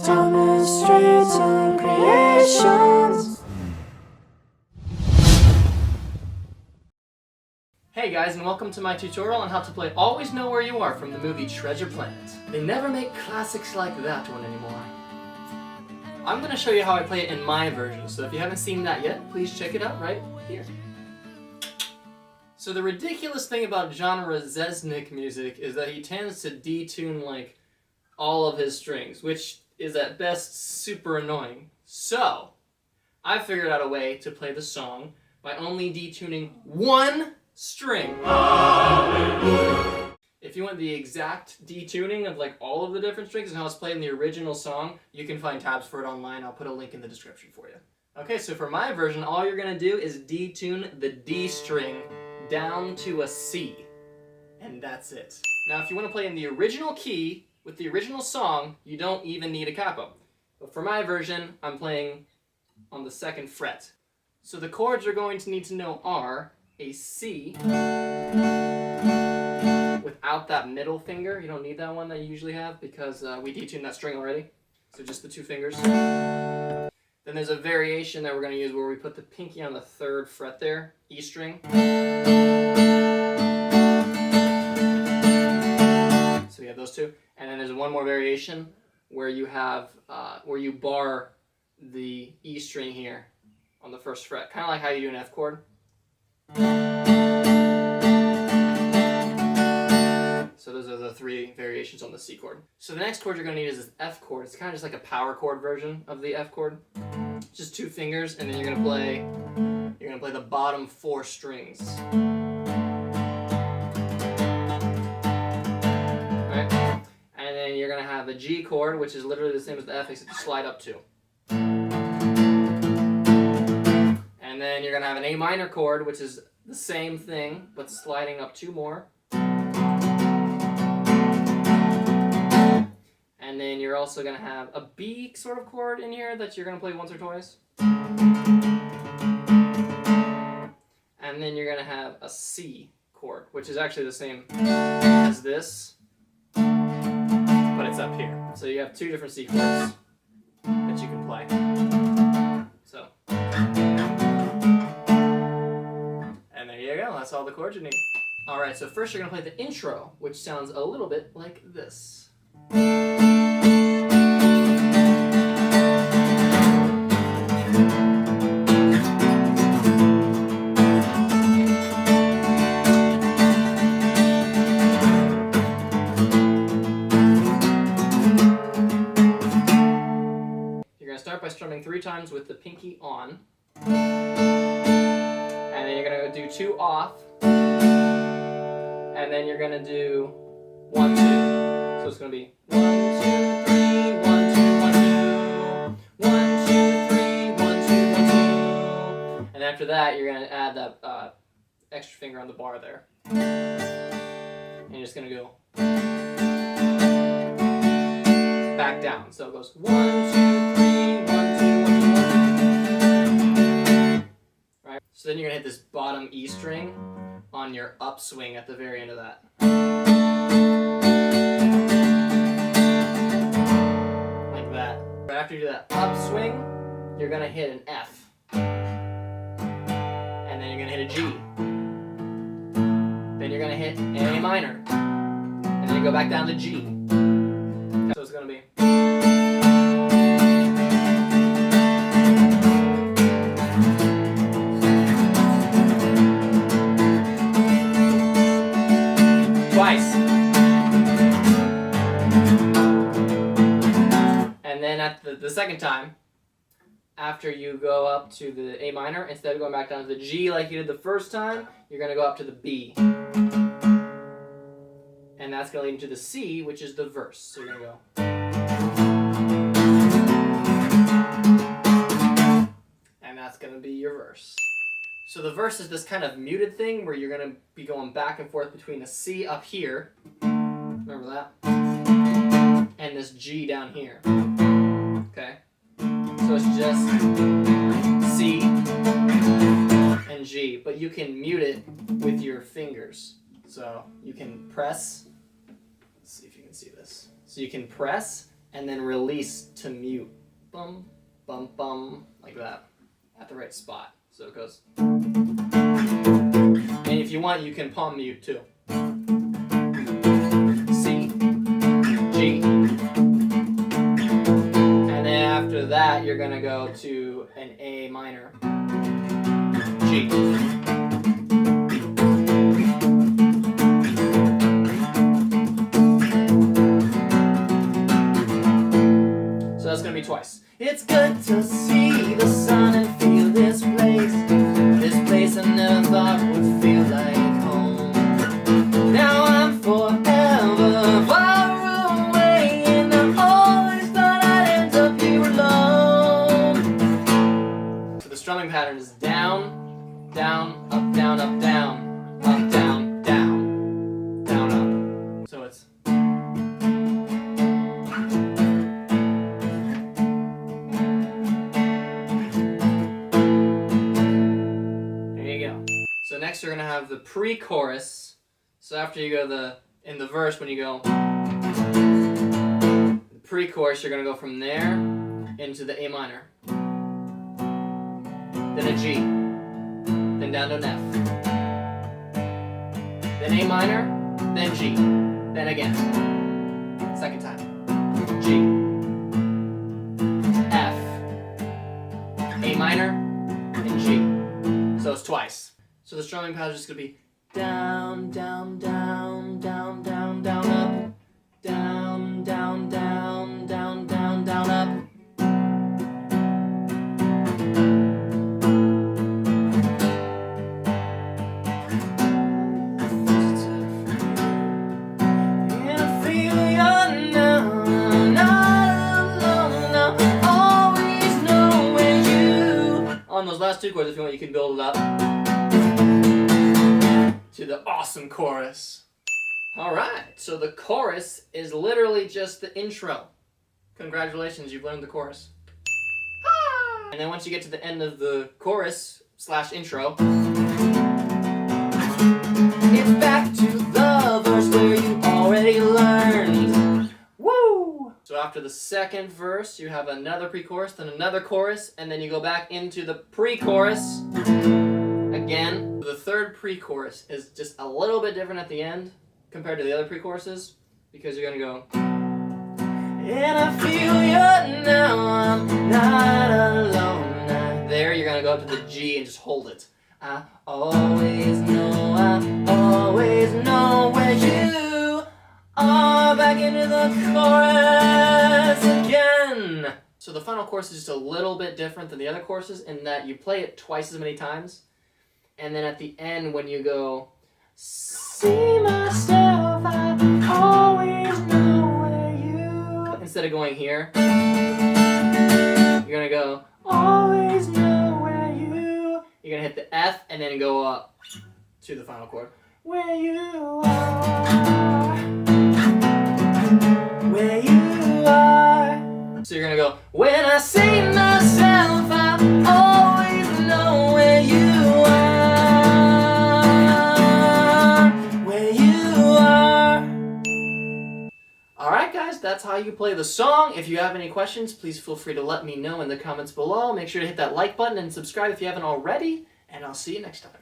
Thomas Streeton Creations. Hey guys, and welcome to my tutorial on how to play Always Know Where You Are from the movie Treasure Planet. They never make classics like that one anymore. I'm going to show you how I play it in my version, so if you haven't seen that yet, please check it out right here. So the ridiculous thing about genre Zesnik music is that he tends to detune like all of his strings, which is at best super annoying. So, I figured out a way to play the song by only detuning one string. If you want the exact detuning of like all of the different strings and how it's played in the original song, you can find tabs for it online. I'll put a link in the description for you. Okay, so for my version, all you're gonna do is detune the D string down to a C, and that's it. Now, if you want to play in the original key with the original song, you don't even need a capo. But for my version, I'm playing on the 2nd fret. So the chords you're going to need to know are a C without that middle finger. You don't need that one that you usually have because we detuned that string already. So just the 2 fingers. Then there's a variation that we're going to use where we put the pinky on the 3rd fret there, E string. So we have those 2. And then there's one more variation where you have, where you bar the E string here on the 1st fret, kind of like how you do an F chord. So those are the 3 variations on the C chord. So the next chord you're going to need is this F chord. It's kind of just like a power chord version of the F chord. Just 2 fingers, and then you're going to play the bottom 4 strings. Right? And then you're going to have a G chord, which is literally the same as the F, except you slide up 2. And then you're going to have an A minor chord, which is the same thing, but sliding up 2 more. And then you're also going to have a B sort of chord in here that you're going to play once or twice. And then you're going to have a C chord, which is actually the same as this, but it's up here. So you have 2 different C chords that you can play. So, and there you go. That's all the chords you need. All right, so first you're going to play the intro, which sounds a little bit like this. Start by strumming 3 times with the pinky on, and then you're going to do 2 off, and then you're going to do 1, 2. So it's going to be 1, 2, 3, 1, 2, 1, 2, 1, 2, 3, 1, 2, 1, 2, and after that you're going to add that extra finger on the bar there, and you're just going to go back down. So it goes 1, 2, 3. So then you're going to hit this bottom E string on your upswing at the very end of that. Like that. Right after you do that upswing, you're going to hit an F. And then you're going to hit a G. Then you're going to hit A minor. And then you go back down to G. So it's going to be... twice. And then at the 2nd time, after you go up to the A minor, instead of going back down to the G like you did the first time, you're going to go up to the B. And that's going to lead into the C, which is the verse. So you're going to go. And that's going to be your verse. So the verse is this kind of muted thing where you're going to be going back and forth between a C up here, remember that, and this G down here, okay? So it's just C and G, but you can mute it with your fingers. So you can press, let's see if you can see this. So you can press and then release to mute. Bum, bum, bum, like that, at the right spot. So it goes. And if you want, you can palm mute too. C, G. And then after that, you're gonna go to an A minor. G. So that's gonna be twice. It's good to see the sun and feel this place I never thought would feel like home. Now I'm forever far away, and I always thought I'd end up here alone. So the strumming pattern is down, down, up, down, up, down, up, down, down, down, up. So it's. So next you're gonna have the pre-chorus. So after you go in the verse, when you go the pre-chorus, you're gonna go from there into the A minor, then a G, then down to an F, then A minor, then G, then again, second time, G, F, A minor, and G. So it's twice. So the strumming pattern is just gonna be down, down, down, down, down, down, up, down, down, down, down, down, down, up. And I feel you're now, not alone, I always know where you. On those last two chords, if you want, you can build it up to the awesome chorus. Alright, so the chorus is literally just the intro. Congratulations, you've learned the chorus. Ah! And then once you get to the end of the chorus / intro, it's back to the verse where you already learned. Woo! So after the second verse, you have another pre-chorus, then another chorus, and then you go back into the pre-chorus again. The third pre-chorus is just a little bit different at the end compared to the other pre-choruses, because you're gonna go, and I feel you now, I'm not alone. There you're gonna go up to the G and just hold it. I always know where you are. Back into the chorus again. So the final chorus is just a little bit different than the other courses in that you play it twice as many times. And then at the end, when you go, see myself, I always know where you. Instead of going here, you're gonna go, always know where you. You're gonna hit the F and then go up to the final chord. Where you are. Where you are. So you're gonna go, when I see myself, I always know where you are. Alright guys, that's how you play the song. If you have any questions, please feel free to let me know in the comments below. Make sure to hit that like button and subscribe if you haven't already, and I'll see you next time.